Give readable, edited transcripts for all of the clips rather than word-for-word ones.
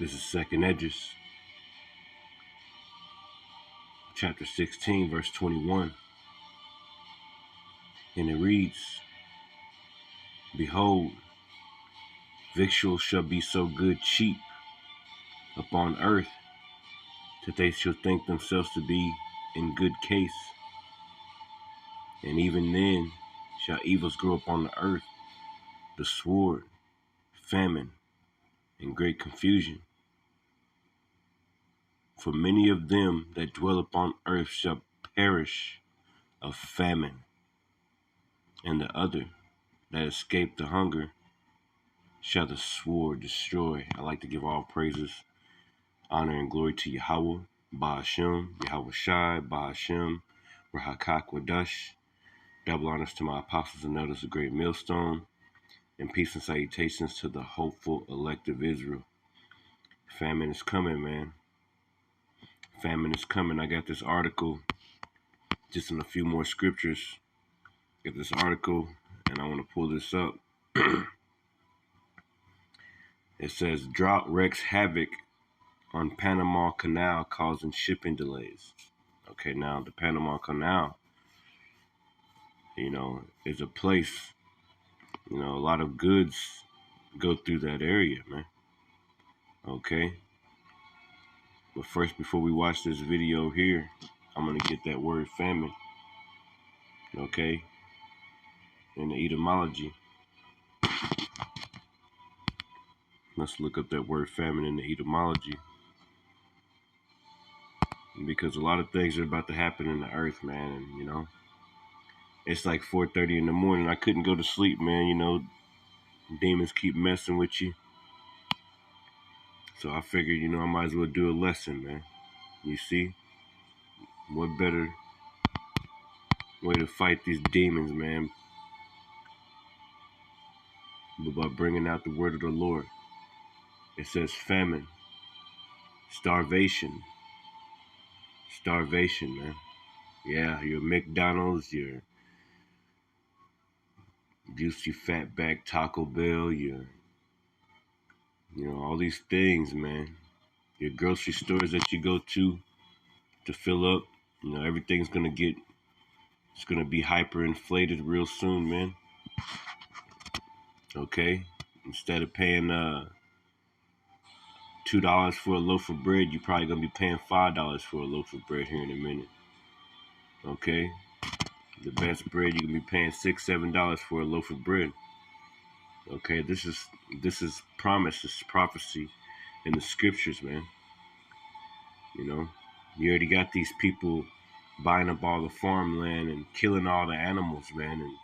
This is Second Edges, chapter 16, verse 21. And it reads, Behold, victuals shall be so good cheap upon earth, that they shall think themselves to be in good case. And even then shall evils grow upon the earth, the sword, famine, and great confusion. For many of them that dwell upon earth shall perish of famine, and the other that escape the hunger shall the sword destroy. I like to give all praises, honor, and glory to Yahweh, Ba'ashem, Yahweh Shai, Ba'ashem, Rahakak Wadash. Double honors to my apostles and elders of Great Millstone, and peace and salutations to the hopeful elect of Israel. Famine is coming, man. Famine is coming. I got this article, just in a few more scriptures. Get this article, and I want to pull this up. It says, Drought wreaks havoc on Panama Canal, causing shipping delays. Okay, now the Panama Canal, is a place, a lot of goods go through that area, man. Okay. But first, before we watch this video here, I'm going to get that word famine. Okay. In the etymology. Let's look up that word famine in the etymology. Because a lot of things are about to happen in the earth, man. And, it's like 4:30 in the morning. I couldn't go to sleep, man. Demons keep messing with you. So I figured, I might as well do a lesson, man. You see? What better way to fight these demons, man, but by bringing out the word of the Lord. It says famine, starvation, man. Yeah, your McDonald's, your juicy fatback Taco Bell, your, all these things, man. Your grocery stores that you go to fill up, everything's it's gonna be hyperinflated real soon, man. Okay, instead of paying $2 for a loaf of bread, you're probably gonna be paying $5 for a loaf of bread here in a minute. Okay, the best bread you can be paying $6-7 for a loaf of bread. Okay, this is promise, this is prophecy in the scriptures, man. You already got these people buying up all the farmland and killing all the animals, man, and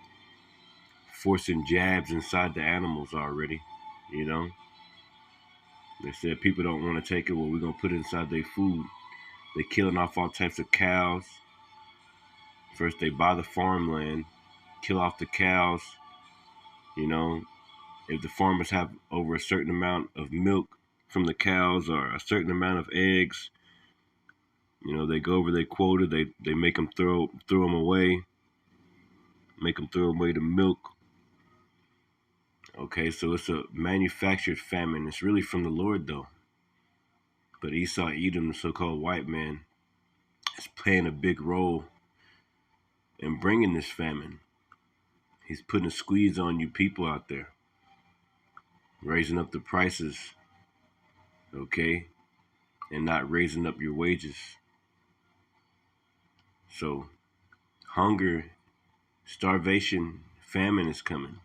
forcing jabs inside the animals already. They said people don't want to take it. Well, we're gonna put it inside their food. They're killing off all types of cows. First, they buy the farmland, kill off the cows. If the farmers have over a certain amount of milk from the cows or a certain amount of eggs, they go over their quota. They make them throw them away. Make them throw away the milk. Okay, so it's a manufactured famine. It's really from the Lord, though. But Esau, Edom, the so-called white man, is playing a big role in bringing this famine. He's putting a squeeze on you people out there, raising up the prices, okay, and not raising up your wages. So, hunger, starvation, famine is coming.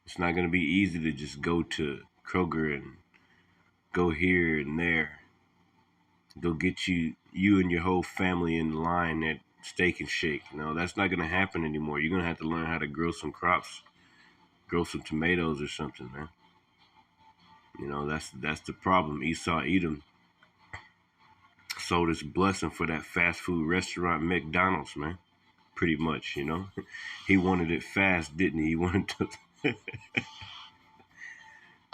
It's not going to be easy to just go to Kroger and go here and there. Go get you and your whole family in line at Steak and Shake. No, that's not going to happen anymore. You're going to have to learn how to grow some crops, grow some tomatoes or something, man. That's the problem. Esau Edom sold his blessing for that fast food restaurant McDonald's, man. Pretty much, He wanted it fast, didn't he? He wanted to.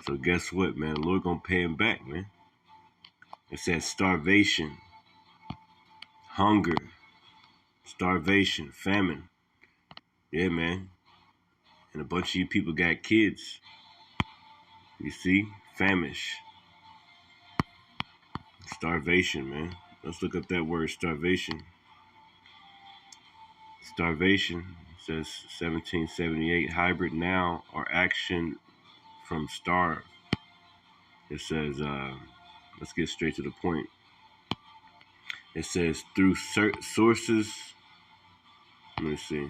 So guess what, man? The Lord gonna pay him back, man. It says starvation, hunger, starvation, famine. Yeah, man. And a bunch of you people got kids. You see? Famish. Starvation, man. Let's look up that word, starvation. Starvation says 1778 hybrid now or action from starve. It says, let's get straight to the point. It says through sources. Let me see.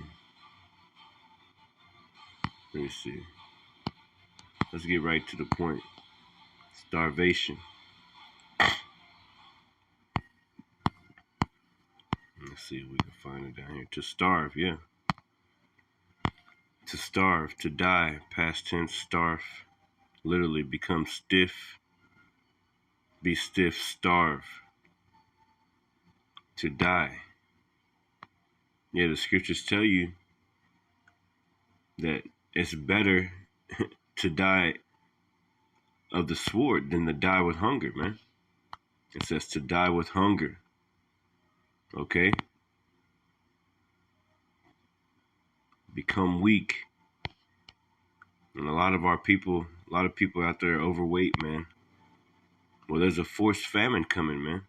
Let me see. Let's get right to the point. Starvation. Let's see if we can find it down here. To starve, yeah. To starve, to die, past tense, starve. Literally become stiff, be stiff, starve. To die. Yeah, the scriptures tell you that it's better to die of the sword than to die with hunger, man. It says to die with hunger. Okay? Become weak. And a lot of people out there are overweight, man. Well, there's a forced famine coming, man.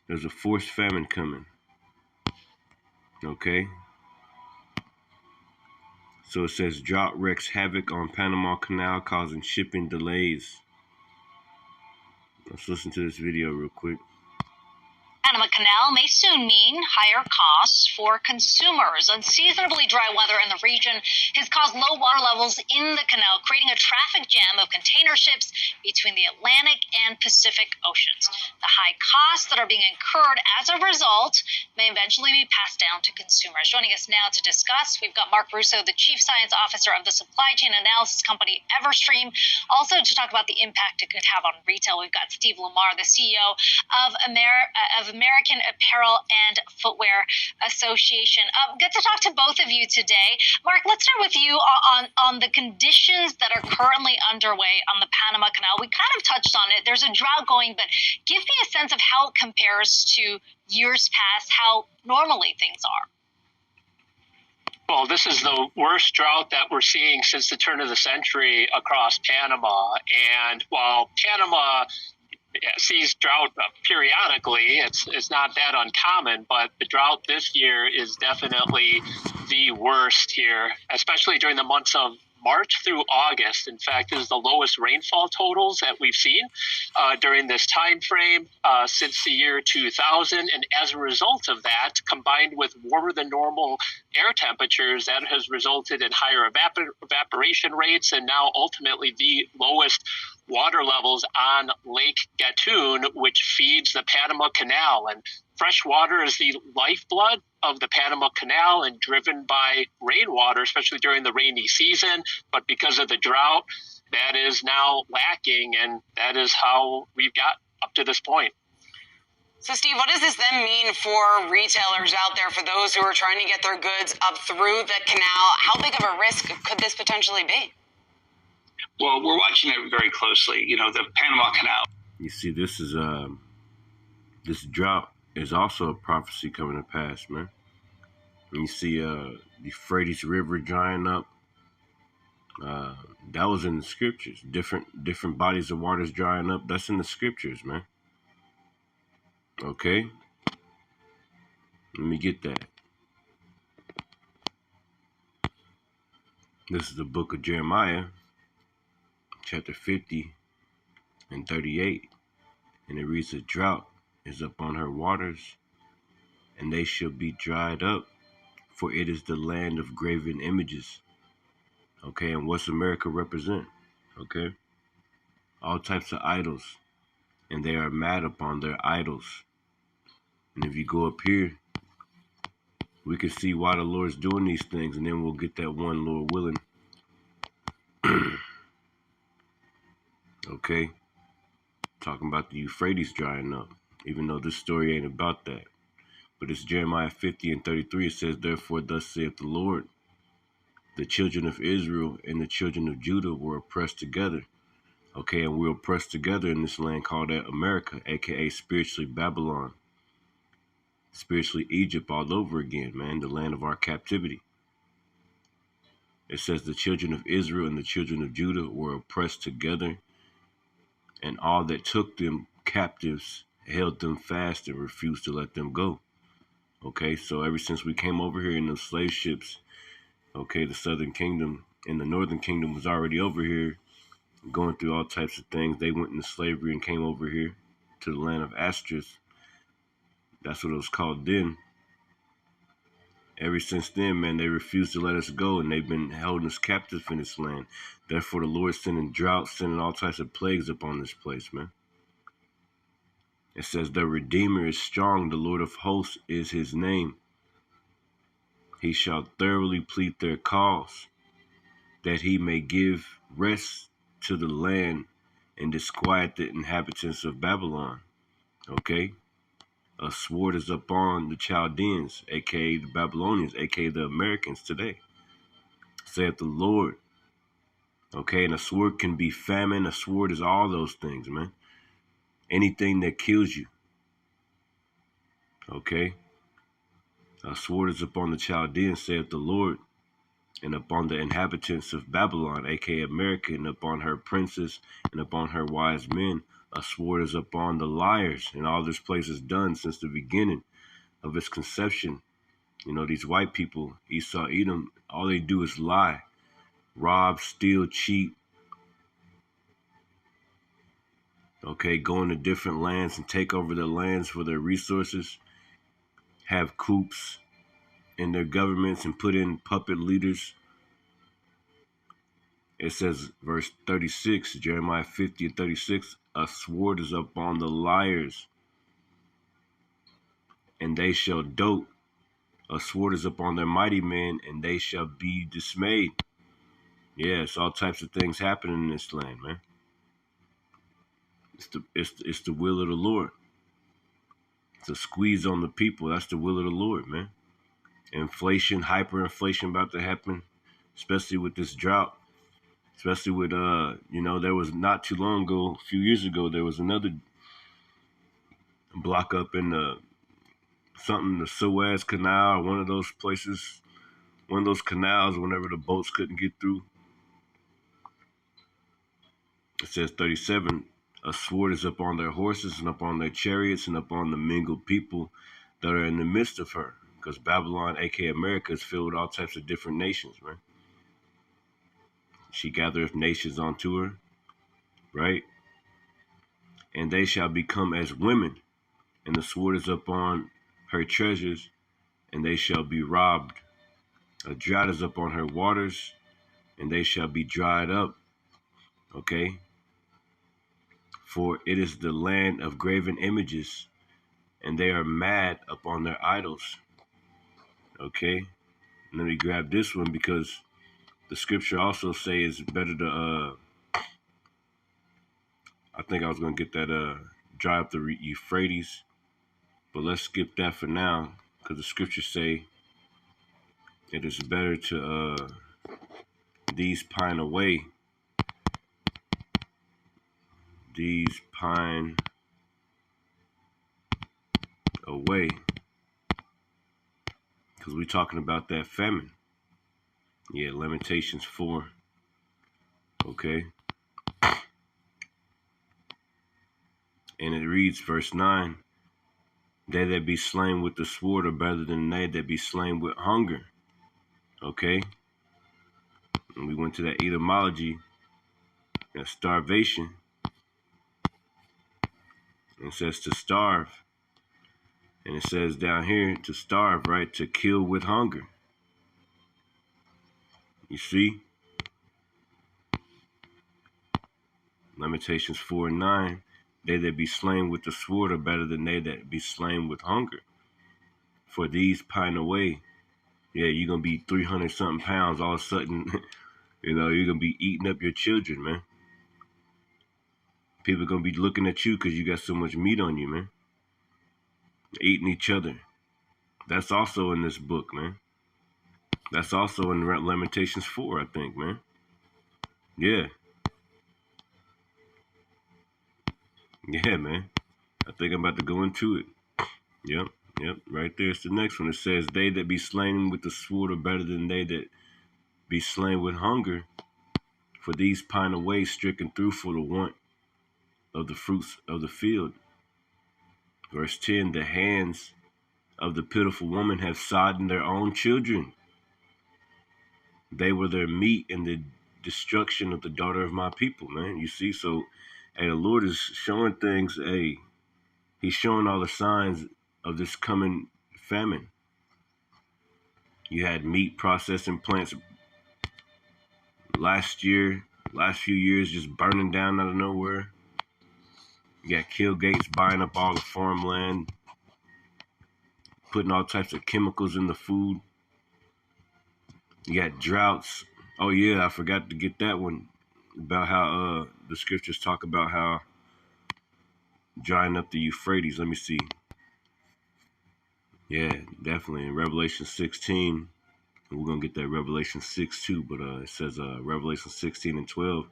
There's a forced famine coming. Okay? So it says drought wreaks havoc on Panama Canal, causing shipping delays. Let's listen to this video real quick. Panama Canal may soon mean higher costs for consumers. Unseasonably dry weather in the region has caused low water levels in the canal, creating a traffic jam of container ships between the Atlantic and Pacific Oceans. The high costs that are being incurred as a result may eventually be passed down to consumers. Joining us now to discuss, we've got Mark Russo, the Chief Science Officer of the supply chain analysis company Everstream. Also to talk about the impact it could have on retail, we've got Steve Lamar, the CEO of American Apparel and Footwear Association. Good to talk to both of you today. Mark, let's start with you on the conditions that are currently underway on the Panama Canal. We kind of touched on it. There's a drought going, but give me a sense of how it compares to years past, how normally things are. Well, this is the worst drought that we're seeing since the turn of the century across Panama. And while Panama sees drought periodically, it's not that uncommon, but the drought this year is definitely the worst here, especially during the months of March through August. In fact, this is the lowest rainfall totals that we've seen during this time frame since the year 2000. And as a result of that, combined with warmer than normal air temperatures, that has resulted in higher evaporation rates and now ultimately the lowest water levels on Lake Gatun, which feeds the Panama Canal. And fresh water is the lifeblood of the Panama Canal and driven by rainwater, especially during the rainy season. But because of the drought, that is now lacking, and that is how we've got up to this point. So, Steve, what does this then mean for retailers out there, for those who are trying to get their goods up through the canal? How big of a risk could this potentially be? Well, we're watching it very closely. You know, the Panama Canal. You see, this this drought is also a prophecy coming to pass, man. And you see the Euphrates River drying up. That was in the scriptures. Different bodies of waters drying up. That's in the scriptures, man. Okay? Let me get that. This is the book of Jeremiah, chapter 50 and 38. And it reads, a drought is upon her waters, and they shall be dried up, for it is the land of graven images. Okay, and what's America represent? Okay, all types of idols, and they are mad upon their idols. And if you go up here, we can see why the Lord's doing these things, and then we'll get that one, Lord willing. Okay, talking about the Euphrates drying up, even though this story ain't about that. But it's Jeremiah 50 and 33. It says, therefore, thus saith the Lord, the children of Israel and the children of Judah were oppressed together. Okay, and we're oppressed together in this land called America, aka spiritually Babylon. Spiritually Egypt all over again, man, the land of our captivity. It says the children of Israel and the children of Judah were oppressed together, and all that took them captives held them fast and refused to let them go. Okay, so ever since we came over here in those slave ships, okay, the Southern Kingdom and the Northern Kingdom was already over here going through all types of things. They went into slavery and came over here to the land of Astris. That's what it was called then. Ever since then, man, they refused to let us go, and they've been holding us captive in this land. Therefore, the Lord sending drought, sending all types of plagues upon this place, man. It says, the Redeemer is strong, the Lord of hosts is his name. He shall thoroughly plead their cause, that he may give rest to the land and disquiet the inhabitants of Babylon. Okay? A sword is upon the Chaldeans, aka the Babylonians, aka the Americans today, saith the Lord. Okay, and a sword can be famine. A sword is all those things, man. Anything that kills you. Okay? A sword is upon the Chaldeans, saith the Lord, and upon the inhabitants of Babylon, aka America, and upon her princes, and upon her wise men. A sword is upon the liars, and all this place is done since the beginning of its conception. You know, these white people, Esau, Edom, all they do is lie, rob, steal, cheat. Okay, go into different lands and take over their lands for their resources, have coups in their governments and put in puppet leaders. It says, verse 36, Jeremiah 50 and 36, a sword is upon the liars, and they shall dote. A sword is upon their mighty men, and they shall be dismayed. Yes, all types of things happening in this land, man. It's the will of the Lord. It's a squeeze on the people. That's the will of the Lord, man. Inflation, hyperinflation about to happen, especially with this drought. Especially with, you know, there was not too long ago, a few years ago, there was another block up in the Suez Canal, or one of those places, one of those canals, whenever the boats couldn't get through. It says 37, a sword is upon their horses and upon their chariots and upon the mingled people that are in the midst of her. Because Babylon, aka America, is filled with all types of different nations, man. She gathereth nations unto her, right? And they shall become as women, and the sword is upon her treasures, and they shall be robbed. A drought is upon her waters, and they shall be dried up. Okay? For it is the land of graven images, and they are mad upon their idols. Okay? Let me grab this one because the scripture also says it's better to, I think I was going to get that, dry up the Euphrates, but let's skip that for now because the scriptures say it is better to, these pine away. These pine away. Because we're talking about that famine. Yeah, Lamentations 4. Okay. And it reads, verse 9, they that be slain with the sword are better than they that be slain with hunger. Okay. And we went to that etymology, that starvation. And it says to starve. And it says down here to starve, right? To kill with hunger. You see? Lamentations 4 and 9. They that be slain with the sword are better than they that be slain with hunger. For these pine away. Yeah, you're going to be 300 something pounds. All of a sudden, you know, you're going to be eating up your children, man. People are going to be looking at you because you got so much meat on you, man. Eating each other. That's also in this book, man. That's also in Lamentations 4, I think, man. Yeah. Yeah, man. I think I'm about to go into it. Yep. Right there's the next one. It says, they that be slain with the sword are better than they that be slain with hunger. For these pine away, stricken through for the want of the fruits of the field. Verse 10, the hands of the pitiful woman have sodden their own children. They were their meat in the destruction of the daughter of my people, man. You see, so, hey, the Lord is showing things, hey, he's showing all the signs of this coming famine. You had meat processing plants last few years, just burning down out of nowhere. You got Kill Gates buying up all the farmland, putting all types of chemicals in the food. You got droughts. Oh yeah, I forgot to get that one about how the scriptures talk about how drying up the Euphrates. Let me see. Yeah, definitely in Revelation 16. We're going to get that Revelation 6 too, but it says Revelation 16 and 12,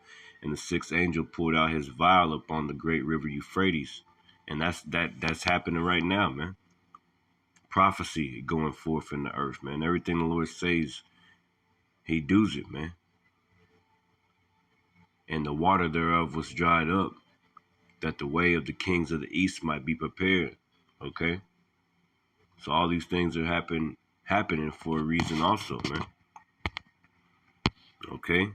and the sixth angel poured out his vial upon the great river Euphrates. And that's happening right now, man. Prophecy going forth in the earth, man. Everything the Lord says, he does it, man. And the water thereof was dried up, that the way of the kings of the east might be prepared. Okay? So all these things are happening for a reason also, man. Okay?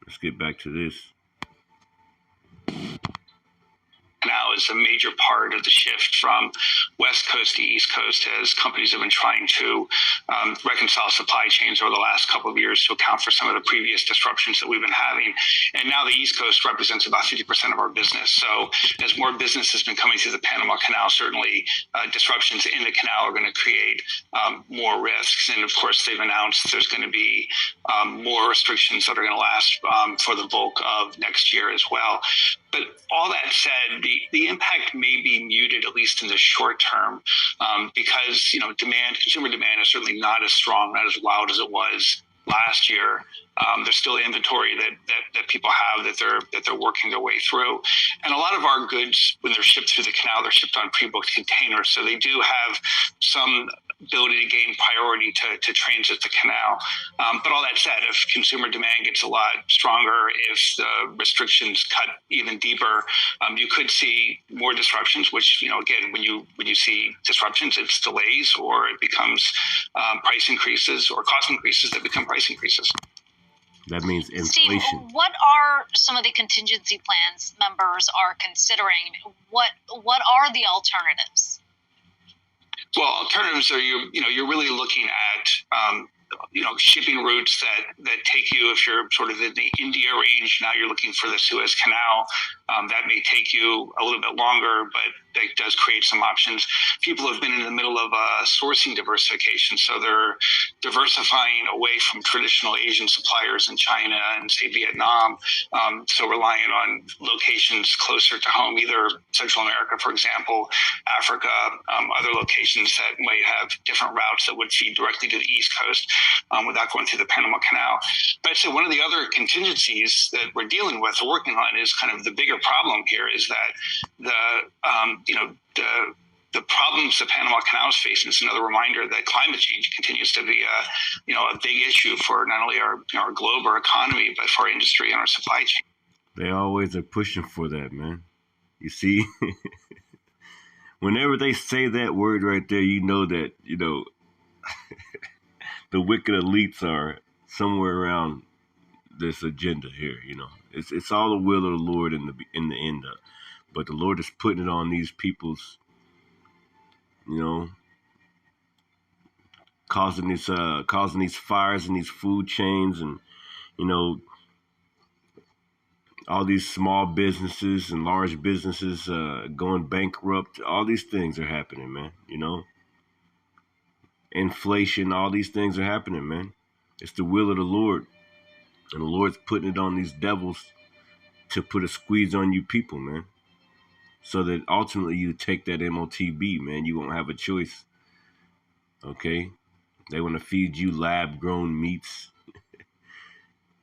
Let's get back to this. Now is a major part of the shift from West Coast to East Coast, as companies have been trying to reconcile supply chains over the last couple of years to account for some of the previous disruptions that we've been having. And now the East Coast represents about 50% of our business. So as more business has been coming through the Panama Canal, certainly disruptions in the canal are going to create more risks. And of course, they've announced there's going to be more restrictions that are going to last for the bulk of next year as well. But all that said, the impact may be muted, at least in the short term, because consumer demand is certainly not as strong, not as loud as it was last year. There's still inventory that people have that they're working their way through, and a lot of our goods, when they're shipped through the canal, they're shipped on pre-booked containers, so they do have some ability to gain priority to transit the canal. But all that said, if consumer demand gets a lot stronger, if the restrictions cut even deeper, you could see more disruptions, which, again, when you see disruptions, it's delays, or it becomes price increases or cost increases that become price increases. That means inflation. Steve, what are some of the contingency plans members are considering? What are the alternatives? Well, alternatives are you're really looking at shipping routes that take you, if you're sort of in the India range, now you're looking for the Suez Canal. That may take you a little bit longer, but that does create some options. People have been in the middle of sourcing diversification, so they're diversifying away from traditional Asian suppliers in China and, say, Vietnam, so relying on locations closer to home, either Central America, for example, Africa, other locations that might have different routes that would feed directly to the East Coast without going through the Panama Canal. But I'd say one of the other contingencies that we're dealing with or working on is kind of the bigger problem here is that the problems the Panama Canal is facing is another reminder that climate change continues to be a big issue for not only our globe, our economy, but for our industry and our supply chain. They always are pushing for that, man. You see, whenever they say that word right there, you know that the wicked elites are somewhere around this agenda here. It's all the will of the Lord in the end of, but the Lord is putting it on these people's, causing these fires in these food chains, and all these small businesses and large businesses going bankrupt. All these things are happening, man. Inflation, all these things are happening, man. It's the will of the Lord, and the Lord's putting it on these devils to put a squeeze on you people, man, so that ultimately you take that MOTB, man. You won't have a choice. Okay? They want to feed you lab-grown meats.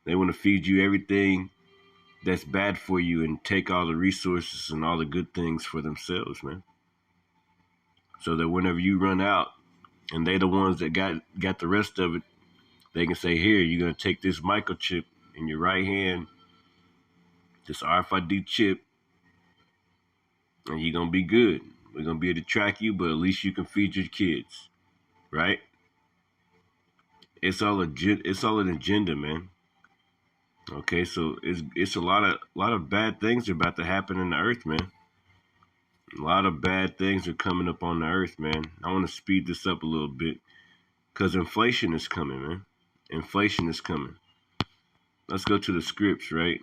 They want to feed you everything that's bad for you and take all the resources and all the good things for themselves, man. So that whenever you run out, and they're the ones that got the rest of it, they can say, here, you're going to take this microchip in your right hand, this RFID chip, And you're gonna be good. We're gonna be able to track you, but at least you can feed your kids, right? It's all an agenda, man. Okay, so it's a lot of bad things are about to happen in the earth, man. A lot of bad things are coming up on the earth, man. I want to speed this up a little bit because inflation is coming, man. Inflation is coming. Let's go to the scripts, right?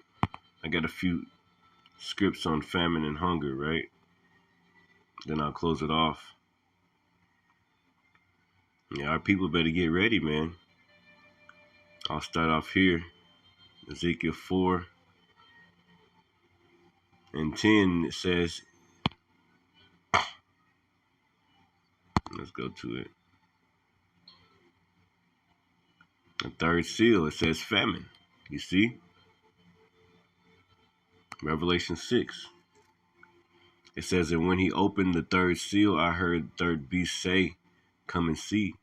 I got a few scripts on famine and hunger, right? Then I'll close it off. Yeah, our people better get ready, man. I'll start off here. Ezekiel 4:10, it says, let's go to it. The third seal, it says famine. You see? Revelation 6. It says, and when he opened the third seal, I heard the third beast say, come and see.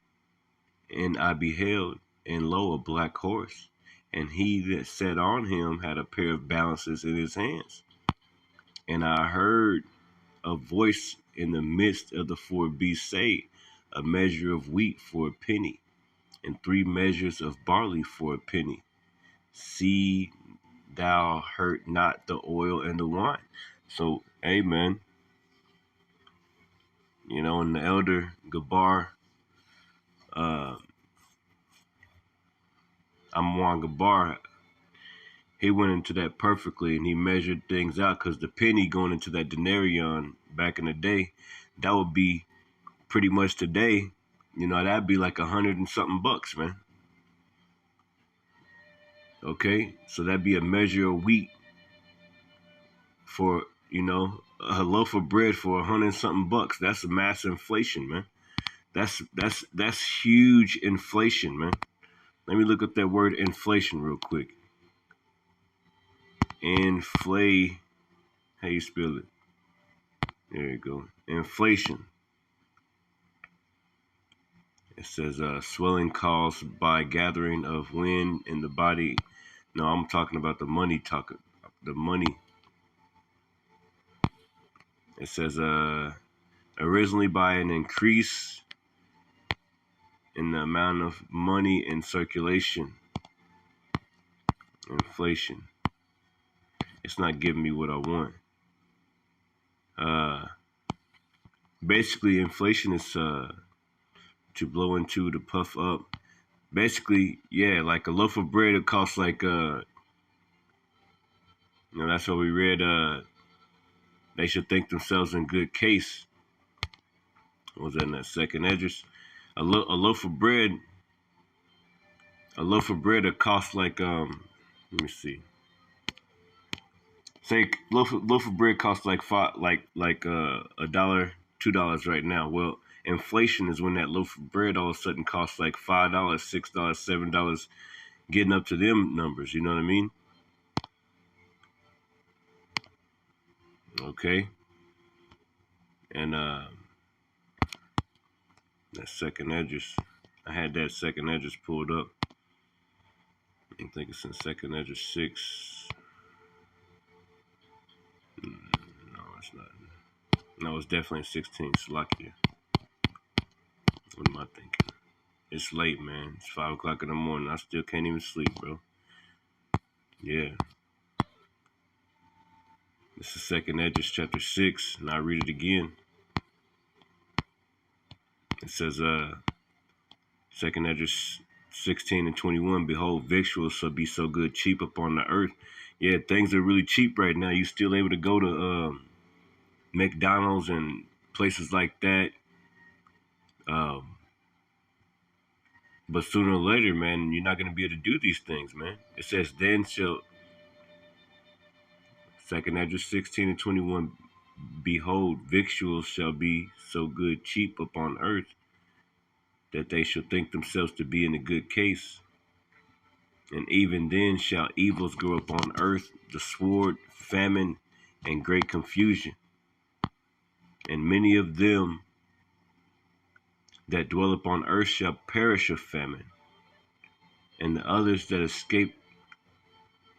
And I beheld, and lo, a black horse. And he that sat on him had a pair of balances in his hands. And I heard a voice in the midst of the four beasts say, a measure of wheat for a penny, and 3 measures of barley for a penny. See thou hurt not the oil and the wine. So, amen. You know, and the elder Gabar, Amwan Gabar, he went into that perfectly, and he measured things out, because the penny going into that denarion back in the day, that would be pretty much today, you know, that'd be like 100 and something bucks, man. Okay, so that'd be a measure of wheat for, you know, a loaf of bread for 100 and something bucks. That's a mass inflation, man. That's huge inflation, man. Let me look up that word inflation real quick. Inflate, how you spell it? There you go. Inflation. It says swelling caused by gathering of wind in the body. No, I'm talking about the money talk. The money. It says originally by an increase in the amount of money in circulation. Inflation. It's not giving me what I want. Basically, inflation is to blow into, to puff up. Basically, yeah, like a loaf of bread, it costs like, you know, that's what we read, they should think themselves in good case. What was that in that second address? A loaf of bread, it costs like, let me see. Say loaf of bread costs like $1, $2 right now. Well, inflation is when that loaf of bread all of a sudden costs like $5, $6, $7, getting up to them numbers. You know what I mean? Okay. And that second address, I had that second address pulled up. I think it's in second address 6. No, it's not. No, it's definitely 16. Slovakia. What am I thinking? It's late, man. It's 5 o'clock in the morning. I still can't even sleep, bro. Yeah. This is second address chapter 6, and I read it again. It says, second address 16 and 21, behold, victuals shall be so good cheap upon the earth. Yeah, things are really cheap right now. You still able to go to McDonald's and places like that. But sooner or later, man, you're not going to be able to do these things, man. It says, then shall, second address 16 and 21, behold, victuals shall be so good cheap upon earth that they shall think themselves to be in a good case. And even then shall evils grow upon earth, the sword, famine, and great confusion. And many of them that dwell upon earth shall perish of famine. And the others that escape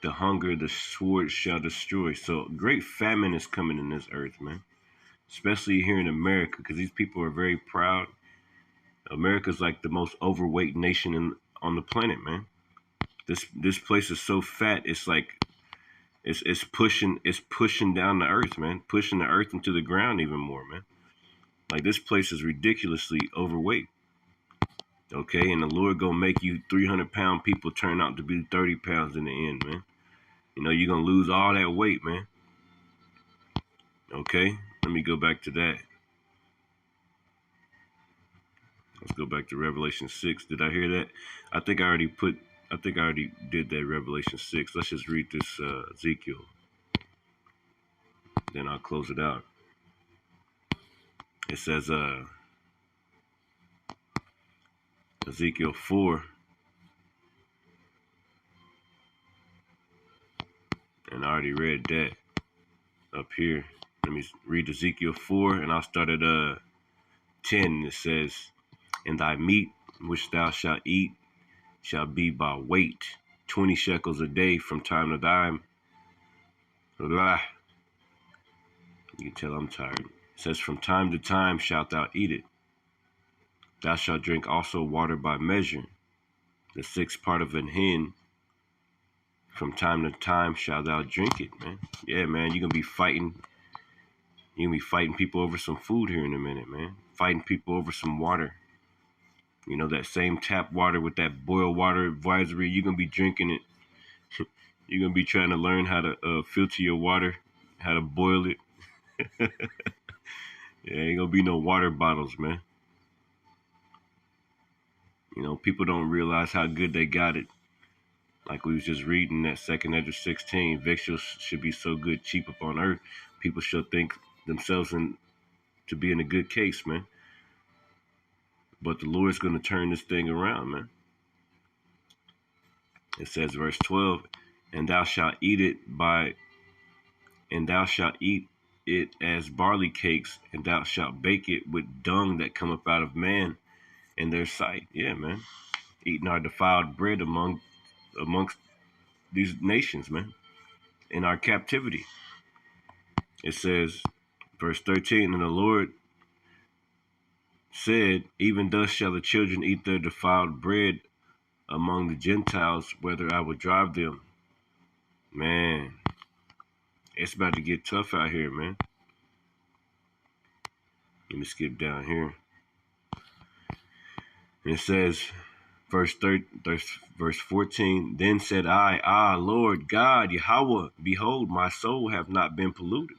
the hunger, the sword shall destroy. So great famine is coming in this earth, man. especially here in America, because these people are very proud. America's like the most overweight nation on the planet, man. This place is so fat, it's like it's pushing down the earth, man, pushing the earth into the ground even more, man. Like this place is ridiculously overweight. Okay, and the Lord gonna make you 300-pound people turn out to be 30 pounds in the end, man. You know, you're gonna lose all that weight, man. Okay, let me go back to that. Let's go back to Revelation 6. Did I hear that? I think I already did that Revelation 6. Let's just read this Ezekiel. Then I'll close it out. It says Ezekiel 4. And I already read that up here. Let me read Ezekiel 4, and I'll start at 10. It says, "And thy meat which thou shalt eat shall be by weight, 20 shekels a day from time to time." Blah. You can tell I'm tired. It says, "From time to time shalt thou eat it. Thou shalt drink also water by measure, the sixth part of an hin. From time to time shalt thou drink it," man. Yeah, man, you're gonna be fighting. You're gonna be fighting people over some food here in a minute, man. Fighting people over some water. You know, that same tap water with that boil water advisory, you're gonna be drinking it. You're gonna be trying to learn how to filter your water, how to boil it. Yeah, ain't gonna be no water bottles, man. You know, people don't realize how good they got it. Like we was just reading that 2 Ezra 16, victuals should be so good, cheap upon earth. People should think themselves to be in a good case, man. But the Lord's going to turn this thing around, man. It says, verse 12, "And thou shalt eat it as barley cakes, and thou shalt bake it with dung that cometh out of man in their sight." Yeah, man. Eating our defiled bread amongst these nations, man, in our captivity. It says, verse 13, "And the Lord said, Even thus shall the children eat their defiled bread among the Gentiles, whether I would drive them." Man, it's about to get tough out here, man. Let me skip down here. And it says, verse 14, "Then said I, Lord God, Yahweh, behold, my soul hath not been polluted.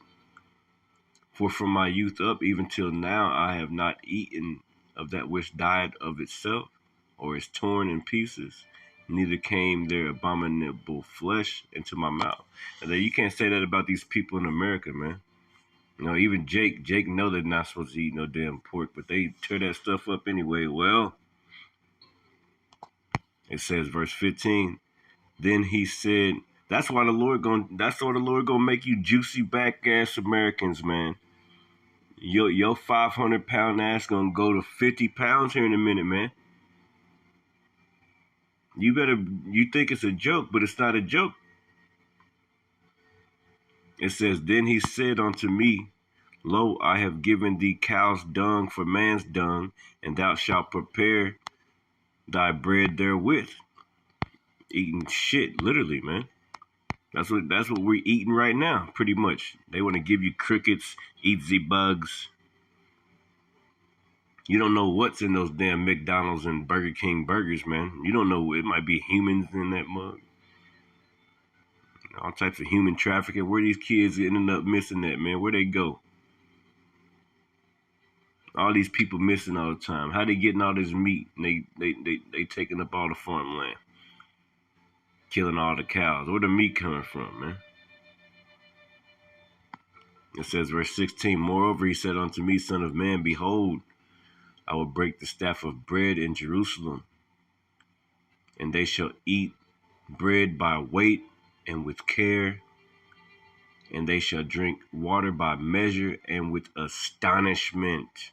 For from my youth up even till now I have not eaten of that which died of itself, or is torn in pieces, neither came their abominable flesh into my mouth." And then you can't say that about these people in America, man. You know, even Jake know they're not supposed to eat no damn pork, but they tear that stuff up anyway. Well, it says, verse 15, "Then he said," that's why the Lord gonna make you juicy back ass Americans, man. Your 500-pound ass gonna go to 50 pounds here in a minute, man. You think it's a joke, but it's not a joke. It says, "Then he said unto me, Lo, I have given thee cow's dung for man's dung, and thou shalt prepare thy bread therewith." Eating shit, literally, man. That's what we're eating right now, pretty much. They want to give you crickets, eat the bugs. You don't know what's in those damn McDonald's and Burger King burgers, man. You don't know. It might be humans in that mug. All types of human trafficking. Where these kids ending up missing that, man? Where they go? All these people missing all the time. How they getting all this meat? And they taking up all the farmland, killing all the cows. Where the meat coming from, man? It says, verse 16, "Moreover, he said unto me, Son of man, behold, I will break the staff of bread in Jerusalem, and they shall eat bread by weight and with care, and they shall drink water by measure and with astonishment."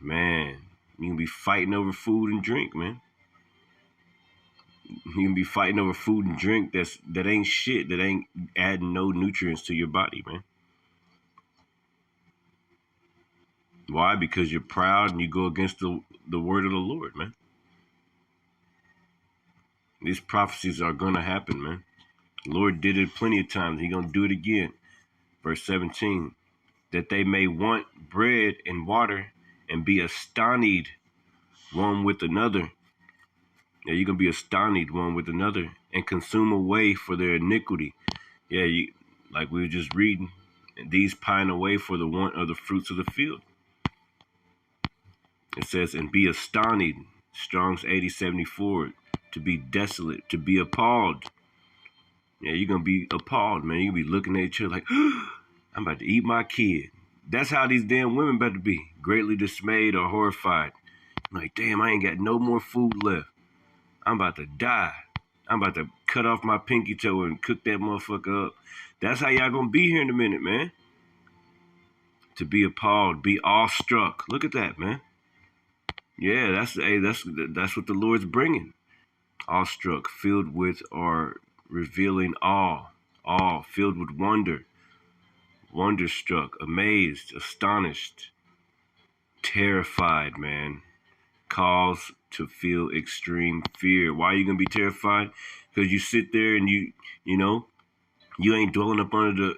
Man, you can be fighting over food and drink, man. You can be fighting over food and drink that ain't shit, that ain't adding no nutrients to your body, man. Why? Because you're proud and you go against the word of the Lord, man. These prophecies are going to happen, man. The Lord did it plenty of times. He's going to do it again. Verse 17, that they may want bread and water and be astonished one with another. Yeah, you're going to be astonished one with another and consume away for their iniquity. Yeah, like we were just reading, these pine away for the want of the fruits of the field. It says, and be astonished, Strong's 8074, to be desolate, to be appalled. Yeah, you're going to be appalled, man. You're going to be looking at each other like, I'm about to eat my kid. That's how these damn women better be, greatly dismayed or horrified. I'm like, damn, I ain't got no more food left. I'm about to die. I'm about to cut off my pinky toe and cook that motherfucker up. That's how y'all going to be here in a minute, man. To be appalled, be awestruck. Look at that, man. Yeah, that's what the Lord's bringing. Awestruck, filled with or revealing awe, filled with wonder, wonderstruck, amazed, astonished, terrified, man. Cause to feel extreme fear. Why are you gonna be terrified? Because you sit there and you ain't dwelling up under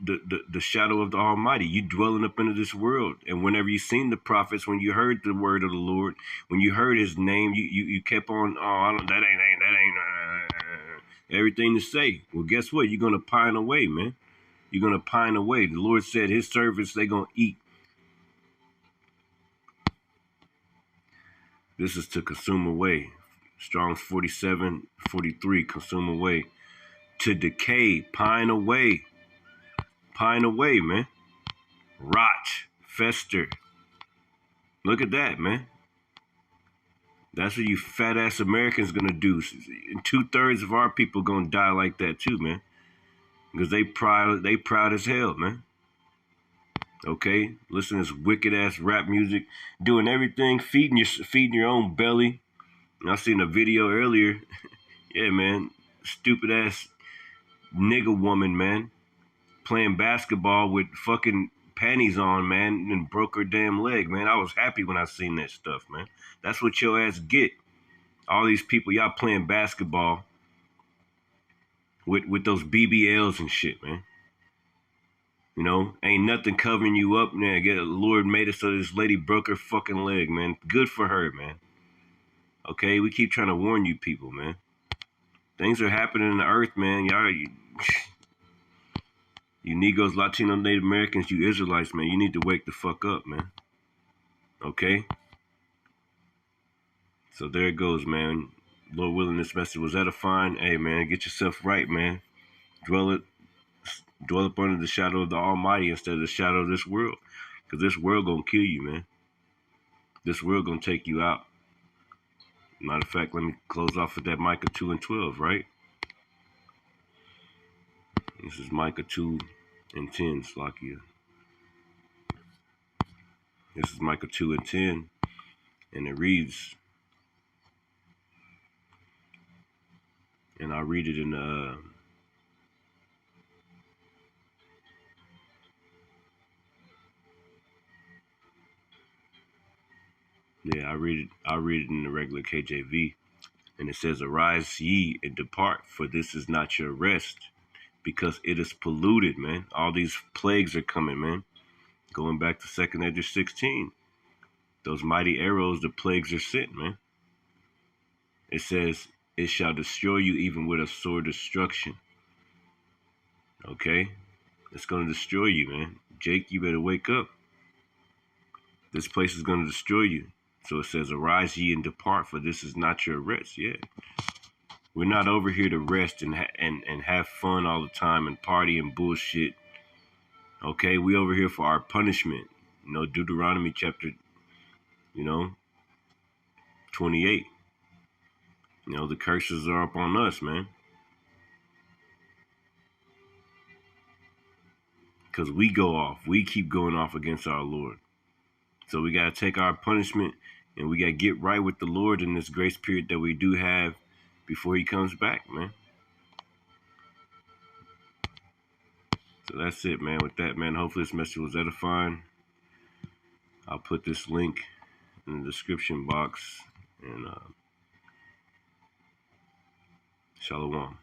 the shadow of the Almighty. You dwelling up into this world. And whenever you seen the prophets, when you heard the word of the Lord, when you heard His name, you kept on. Oh, that ain't everything to say. Well, guess what? You're gonna pine away, man. You're gonna pine away. The Lord said His servants, they gonna eat. This is to consume away. Strong's 47:43. Consume away. To decay, pine away. Pine away, man. Rot, fester. Look at that, man. That's what you fat ass Americans gonna do. And 2/3 of our people gonna die like that too, man. Because they proud as hell, man. Okay, listen to this wicked ass rap music, doing everything, feeding your own belly. And I seen a video earlier. Yeah, man, stupid ass nigga woman, man, playing basketball with fucking panties on, man, and broke her damn leg, man. I was happy when I seen that stuff, man. That's what your ass get. All these people, y'all playing basketball with those BBLs and shit, man. You know, ain't nothing covering you up, man. The Lord made it so this lady broke her fucking leg, man. Good for her, man. Okay, we keep trying to warn you people, man. Things are happening in the earth, man. Y'all, you Negroes, Latino, Native Americans, you Israelites, man, you need to wake the fuck up, man. Okay? So there it goes, man. Lord willing, this message was edifying. Hey, man, get yourself right, man. Dwell up under the shadow of the Almighty instead of the shadow of this world. Because this world gonna kill you, man. This world gonna take you out. Matter of fact, let me close off with that Micah 2:12, right? This is Micah 2:10, Slakia. This is Micah 2:10, and it reads, and I'll read it in I'll read it in the regular KJV. And it says, arise ye and depart, for this is not your rest, because it is polluted, man. All these plagues are coming, man. Going back to 2nd Ezra 16. Those mighty arrows, the plagues are sent, man. It says, it shall destroy you even with a sore destruction. Okay? It's going to destroy you, man. Jake, you better wake up. This place is going to destroy you. So it says, arise ye and depart, for this is not your rest. Yeah. We're not over here to rest and have fun all the time and party and bullshit. Okay? We over here for our punishment. You know, Deuteronomy chapter, 28. You know, the curses are up on us, man. Because we go off. We keep going off against our Lord. So we got to take our punishment and we got to get right with the Lord in this grace period that we do have before He comes back, man. So that's it, man. With that, man, hopefully this message was edifying. I'll put this link in the description box. And Shalom.